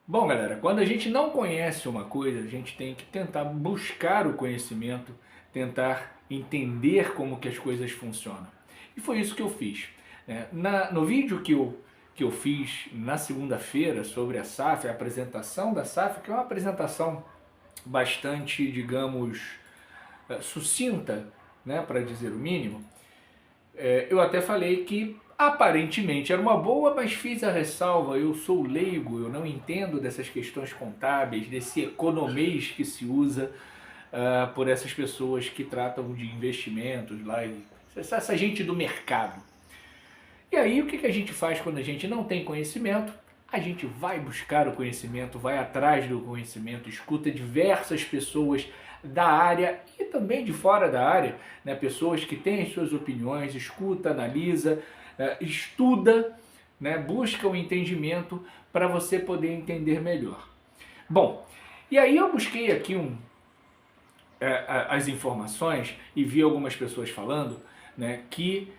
Bom, galera, quando a gente não conhece uma coisa, a gente tem que tentar buscar o conhecimento, tentar entender como que as coisas funcionam. E foi isso que eu fiz. No vídeo que eu fiz na segunda-feira sobre a SAF, a apresentação da SAF, que é uma apresentação bastante, digamos, sucinta, né, para dizer o mínimo, eu até falei que aparentemente era uma boa, mas fiz a ressalva, eu sou leigo, eu não entendo dessas questões contábeis, desse economês que se usa por essas pessoas que tratam de investimentos lá, essa gente do mercado. E aí o que a gente faz quando a gente não tem conhecimento? A gente vai buscar o conhecimento, vai atrás do conhecimento, escuta diversas pessoas da área e também de fora da área, né? Pessoas que têm as suas opiniões, escuta, analisa, estuda, né? Busca o entendimento para você poder entender melhor. Bom, e aí eu busquei aqui as informações e vi algumas pessoas falando, né, que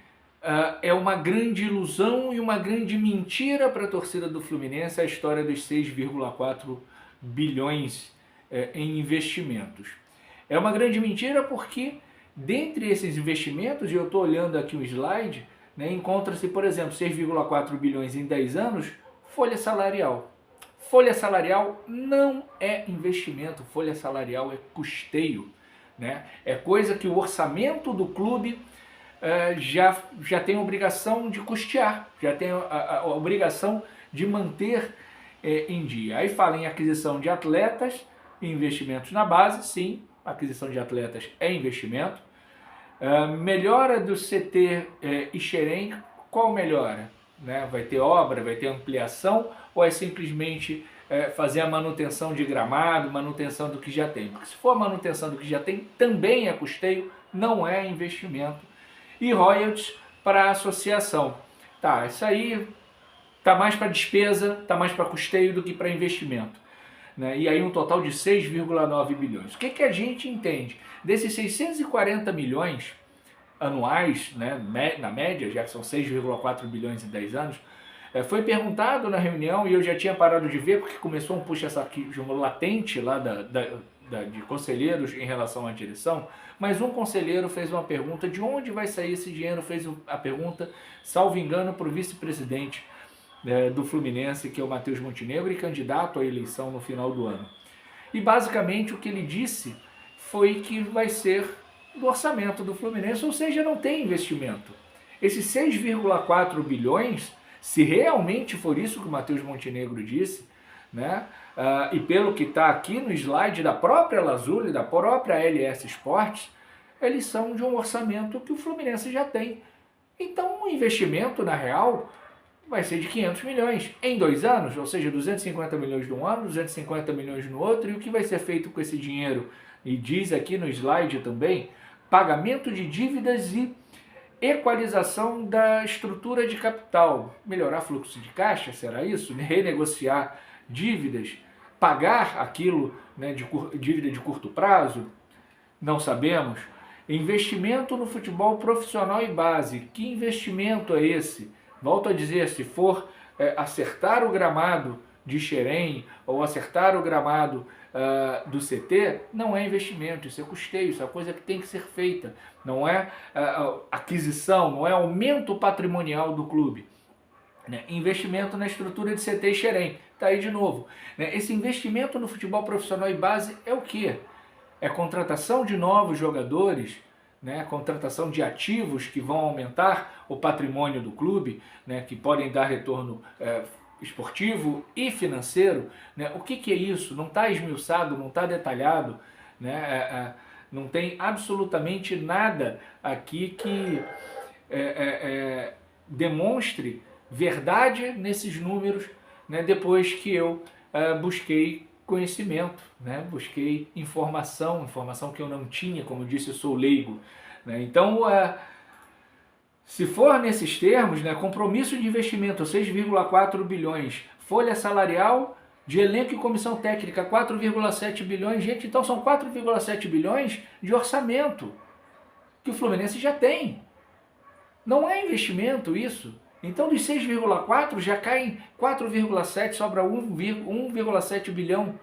é uma grande ilusão e uma grande mentira para a torcida do Fluminense a história dos 6,4 bilhões em investimentos. É uma grande mentira porque dentre esses investimentos, e eu estou olhando aqui um slide, né, encontra-se, por exemplo, 6,4 bilhões em 10 anos, folha salarial. Folha salarial não é investimento, folha salarial é custeio. Né? É coisa que o orçamento do clube já tem a obrigação de custear, já tem a obrigação de manter em dia. Aí fala em aquisição de atletas, investimentos na base, sim, aquisição de atletas é investimento. Melhora do CT e Xerém, qual melhora? Né? Vai ter obra, vai ter ampliação ou é simplesmente fazer a manutenção de gramado, manutenção do que já tem? Porque se for a manutenção do que já tem, também é custeio, não é investimento. E royalties para a associação. Tá, isso aí tá mais para despesa, tá mais para custeio do que para investimento. Né? E aí um total de 6,9 bilhões. O que a gente entende? Desses 640 milhões anuais, né, na média, já que são 6,4 bilhões em 10 anos, foi perguntado na reunião, e eu já tinha parado de ver, porque começou um puxa-saquismo latente lá de conselheiros em relação à direção, mas um conselheiro fez uma pergunta de onde vai sair esse dinheiro, fez a pergunta, salvo engano, para o vice-presidente do Fluminense, que é o Matheus Montenegro, e candidato à eleição no final do ano. E basicamente o que ele disse foi que vai ser do orçamento do Fluminense, ou seja, não tem investimento. Esses 6,4 bilhões, se realmente for isso que o Matheus Montenegro disse, né, e pelo que está aqui no slide da própria Lazuli, da própria LS Sports, eles são de um orçamento que o Fluminense já tem. Então o investimento, na real, vai ser de 500 milhões em 2 anos, ou seja, 250 milhões de um ano, 250 milhões no outro, e o que vai ser feito com esse dinheiro? E diz aqui no slide também, pagamento de dívidas e equalização da estrutura de capital. Melhorar fluxo de caixa, será isso? Renegociar dívidas, pagar aquilo, né, de dívida de curto prazo? Não sabemos. Investimento no futebol profissional e base. Que investimento é esse? Volto a dizer, se for acertar o gramado de Xerém ou acertar o gramado do CT, não é investimento, isso é custeio, isso é coisa que tem que ser feita. Não é aquisição, não é aumento patrimonial do clube. Né? Investimento na estrutura de CT e Xerém. Está aí de novo. Né? Esse investimento no futebol profissional e base é o quê? É contratação de novos jogadores, né, contratação de ativos que vão aumentar o patrimônio do clube, né, que podem dar retorno esportivo e financeiro. Né? O que é isso? Não está esmiuçado, não está detalhado, né? Não tem absolutamente nada aqui que demonstre verdade nesses números, né, depois que eu busquei conhecimento, né? Busquei informação que eu não tinha, como eu disse, eu sou leigo. Né? Então, se for nesses termos, né, compromisso de investimento 6,4 bilhões, folha salarial de elenco e comissão técnica 4,7 bilhões, gente, então são 4,7 bilhões de orçamento que o Fluminense já tem. Não é investimento isso. Então dos 6,4 já caem 4,7, sobra 1,7 bilhão,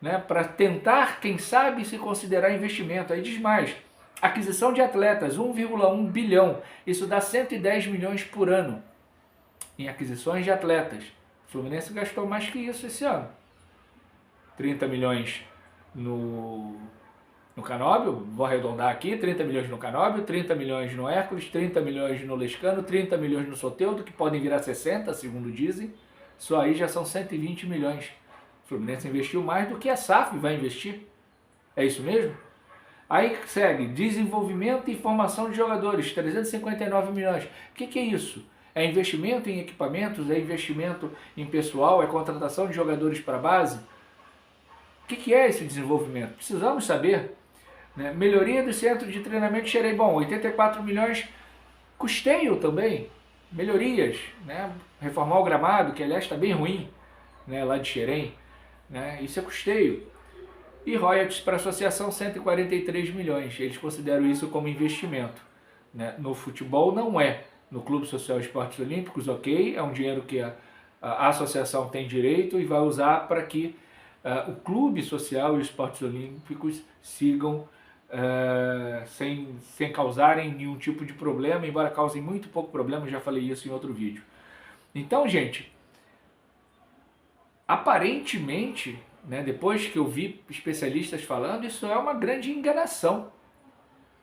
né, para tentar, quem sabe, se considerar investimento. Aí diz mais, aquisição de atletas, 1,1 bilhão, isso dá 110 milhões por ano em aquisições de atletas. O Fluminense gastou mais que isso esse ano. 30 milhões no Canóbio, vou arredondar aqui, 30 milhões no Canóbio, 30 milhões no Hércules, 30 milhões no Lescano, 30 milhões no Soteldo, que podem virar 60, segundo dizem. Só aí já são 120 milhões. O Fluminense investiu mais do que a SAF vai investir. É isso mesmo? Aí segue, desenvolvimento e formação de jogadores, 359 milhões. O que é isso? É investimento em equipamentos, é investimento em pessoal, é contratação de jogadores para a base? O que é esse desenvolvimento? Precisamos saber. Né? Melhoria do centro de treinamento de Xerém. Bom, 84 milhões, custeio também, melhorias. Né? Reformar o gramado, que aliás está bem ruim, né? Lá de Xerém. Né? Isso é custeio. E royalties para a associação, 143 milhões. Eles consideram isso como investimento. Né? No futebol não é. No Clube Social Esportes Olímpicos, ok, é um dinheiro que a associação tem direito e vai usar para que o Clube Social e os Esportes Olímpicos sigam sem causarem nenhum tipo de problema, embora causem muito pouco problema, já falei isso em outro vídeo. Então, gente, aparentemente, né, depois que eu vi especialistas falando, isso é uma grande enganação.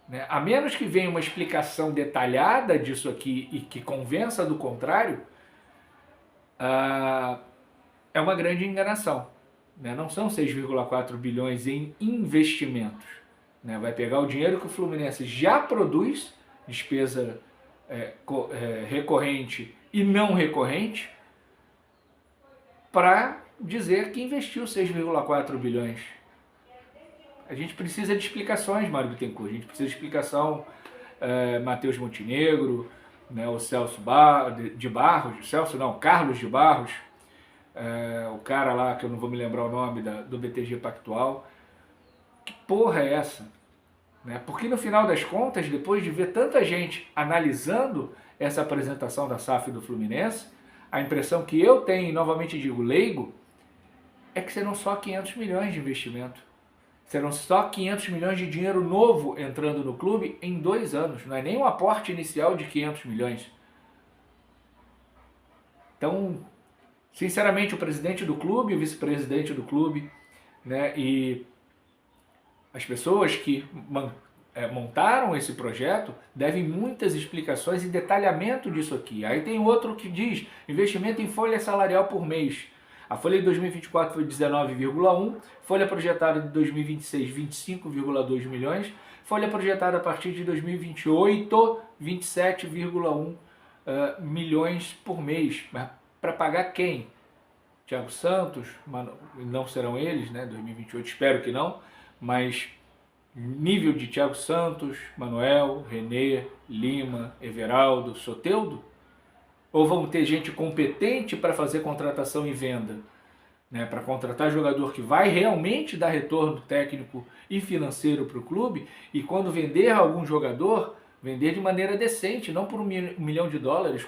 Né? A menos que venha uma explicação detalhada disso aqui e que convença do contrário, é uma grande enganação. Né? Não são 6,4 bilhões em investimentos. Né? Vai pegar o dinheiro que o Fluminense já produz, despesa recorrente e não recorrente, para dizer que investiu 6,4 bilhões. A gente precisa de explicações, Mário Bittencourt. A gente precisa de explicação, Matheus Montenegro, né, o Carlos de Barros, o cara lá que eu não vou me lembrar o nome do BTG Pactual. Que porra é essa? Né? Porque no final das contas, depois de ver tanta gente analisando essa apresentação da SAF do Fluminense, a impressão que eu tenho, e novamente digo leigo, é que serão só 500 milhões de investimento. Serão só 500 milhões de dinheiro novo entrando no clube em 2 anos. Não é nem um aporte inicial de 500 milhões. Então, sinceramente, o presidente do clube, o vice-presidente do clube, né, e as pessoas que montaram esse projeto devem muitas explicações e detalhamento disso aqui. Aí tem outro que diz investimento em folha salarial por mês. A folha de 2024 foi 19,1, folha projetada de 2026, 25,2 milhões, folha projetada a partir de 2028, 27,1 milhões por mês. Mas para pagar quem? Thiago Santos, não serão eles, né? 2028, espero que não, mas nível de Thiago Santos, Manuel, Renê, Lima, Everaldo, Soteldo? Ou vamos ter gente competente para fazer contratação e venda? Né, para contratar jogador que vai realmente dar retorno técnico e financeiro para o clube, e quando vender algum jogador, vender de maneira decente, não por $1 milhão,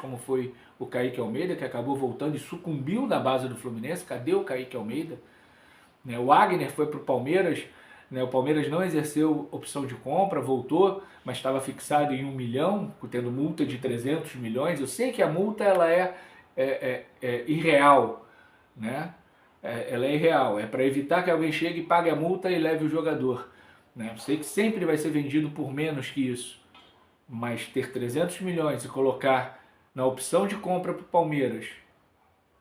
como foi o Kaique Almeida, que acabou voltando e sucumbiu na base do Fluminense. Cadê o Kaique Almeida? Né, o Wagner foi para o Palmeiras, né, o Palmeiras não exerceu opção de compra, voltou, mas estava fixado em 1 milhão, tendo multa de 300 milhões. Eu sei que a multa ela é irreal, né? Ela é irreal, é para evitar que alguém chegue e pague a multa e leve o jogador. Né? Eu sei que sempre vai ser vendido por menos que isso, mas ter 300 milhões e colocar na opção de compra para o Palmeiras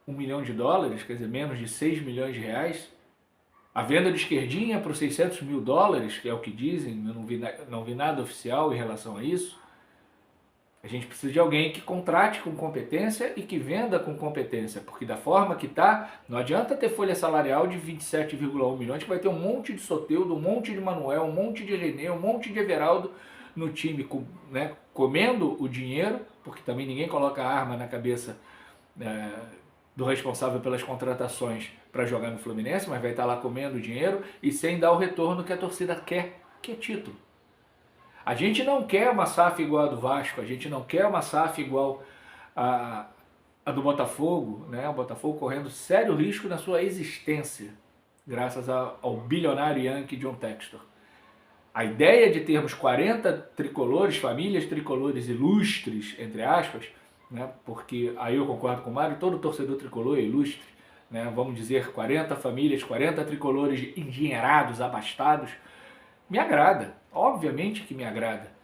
$1 milhão, quer dizer, menos de 6 milhões de reais, a venda de esquerdinha para os $600 mil, que é o que dizem, eu não vi nada oficial em relação a isso. A gente precisa de alguém que contrate com competência e que venda com competência, porque da forma que está, não adianta ter folha salarial de 27,1 milhões, que vai ter um monte de Soteldo, um monte de Manuel, um monte de Renê, um monte de Everaldo no time, né, comendo o dinheiro, porque também ninguém coloca a arma na cabeça do responsável pelas contratações para jogar no Fluminense, mas vai estar lá comendo o dinheiro e sem dar o retorno que a torcida quer, que é título. A gente não quer uma SAF igual a do Vasco, a gente não quer uma SAF igual a, a do Botafogo, né? O Botafogo correndo sério risco na sua existência, graças ao bilionário Yankee John Textor. A ideia de termos 40 tricolores, famílias tricolores ilustres, entre aspas, né? Porque aí eu concordo com o Mário, todo torcedor tricolor é ilustre, né? Vamos dizer 40 famílias, 40 tricolores endinheirados, abastados, me agrada, obviamente que me agrada.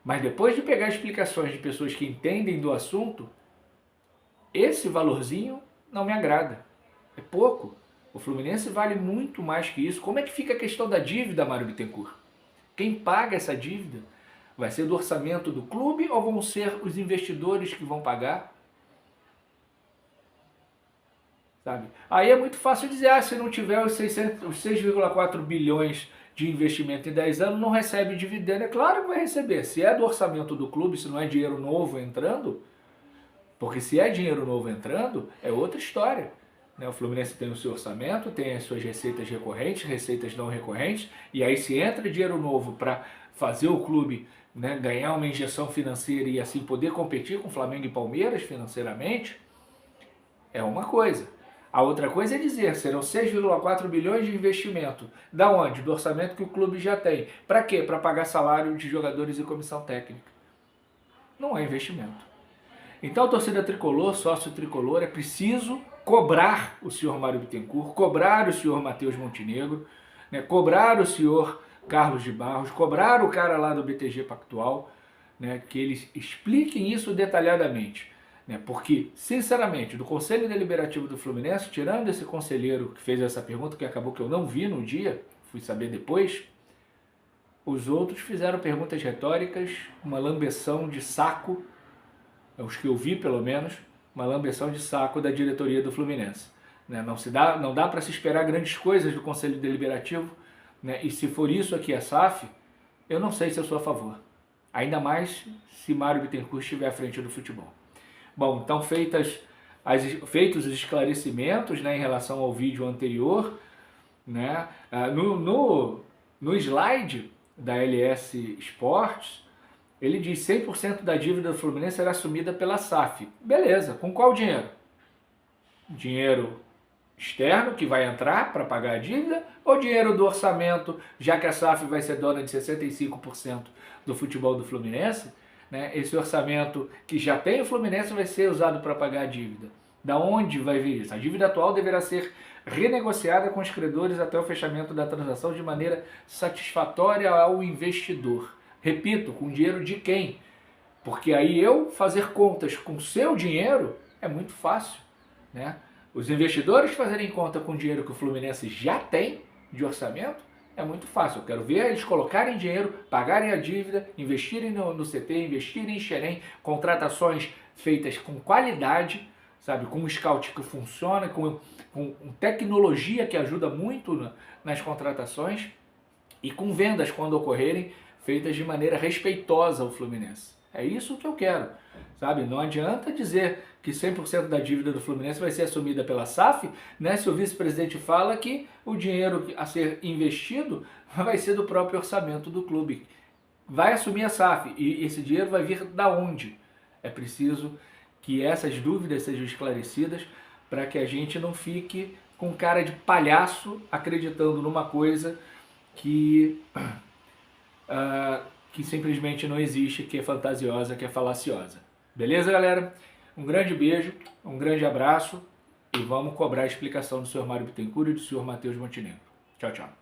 Mas depois de pegar explicações de pessoas que entendem do assunto, esse valorzinho não me agrada. É pouco. O Fluminense vale muito mais que isso. Como é que fica a questão da dívida, Mário Bittencourt? Quem paga essa dívida? Vai ser do orçamento do clube ou vão ser os investidores que vão pagar? Sabe? Aí é muito fácil dizer, se não tiver os 6,4 bilhões de investimento em 10 anos, não recebe dividendo. É claro que vai receber. Se é do orçamento do clube, se não é dinheiro novo entrando, porque se é dinheiro novo entrando, é outra história. O Fluminense tem o seu orçamento, tem as suas receitas recorrentes, receitas não recorrentes, e aí se entra dinheiro novo para fazer o clube, né, ganhar uma injeção financeira e assim poder competir com Flamengo e Palmeiras financeiramente, é uma coisa. A outra coisa é dizer, serão 6,4 bilhões de investimento. Da onde? Do orçamento que o clube já tem. Para quê? Para pagar salário de jogadores e comissão técnica. Não é investimento. Então, torcida tricolor, sócio tricolor, é preciso cobrar o senhor Mário Bittencourt, cobrar o senhor Matheus Montenegro, né, cobrar o senhor Carlos de Barros, cobrar o cara lá do BTG Pactual, né, que eles expliquem isso detalhadamente. Porque, sinceramente, do Conselho Deliberativo do Fluminense, tirando esse conselheiro que fez essa pergunta, que acabou que eu não vi no dia, fui saber depois, os outros fizeram perguntas retóricas, uma lambeção de saco, os que eu vi pelo menos, uma lambeção de saco da diretoria do Fluminense. Não dá para se esperar grandes coisas do Conselho Deliberativo, e se for isso aqui a SAF, eu não sei se eu sou a favor. Ainda mais se Mário Bittencourt estiver à frente do futebol. Bom, então feitos os esclarecimentos, em relação ao vídeo anterior, no slide da LS Sports, ele diz 100% da dívida do Fluminense será assumida pela SAF. Beleza, com qual dinheiro? Dinheiro externo que vai entrar para pagar a dívida ou dinheiro do orçamento, já que a SAF vai ser dona de 65% do futebol do Fluminense? Esse orçamento que já tem o Fluminense vai ser usado para pagar a dívida. Da onde vai vir isso? A dívida atual deverá ser renegociada com os credores até o fechamento da transação de maneira satisfatória ao investidor. Repito, com dinheiro de quem? Porque aí eu fazer contas com seu dinheiro é muito fácil. Os investidores fazerem conta com o dinheiro que o Fluminense já tem de orçamento é muito fácil. Eu quero ver eles colocarem dinheiro, pagarem a dívida, investirem no CT, investirem em Xerém, contratações feitas com qualidade, sabe, com um scout que funciona, com tecnologia que ajuda muito nas contratações e com vendas, quando ocorrerem, feitas de maneira respeitosa ao Fluminense. É isso que eu quero, sabe? Não adianta dizer que 100% da dívida do Fluminense vai ser assumida pela SAF, se o vice-presidente fala que o dinheiro a ser investido vai ser do próprio orçamento do clube. Vai assumir a SAF e esse dinheiro vai vir da onde? É preciso que essas dúvidas sejam esclarecidas para que a gente não fique com cara de palhaço acreditando numa coisa que simplesmente não existe, que é fantasiosa, que é falaciosa. Beleza, galera? Um grande beijo, um grande abraço e vamos cobrar a explicação do senhor Mário Bittencourt e do senhor Matheus Montenegro. Tchau, tchau.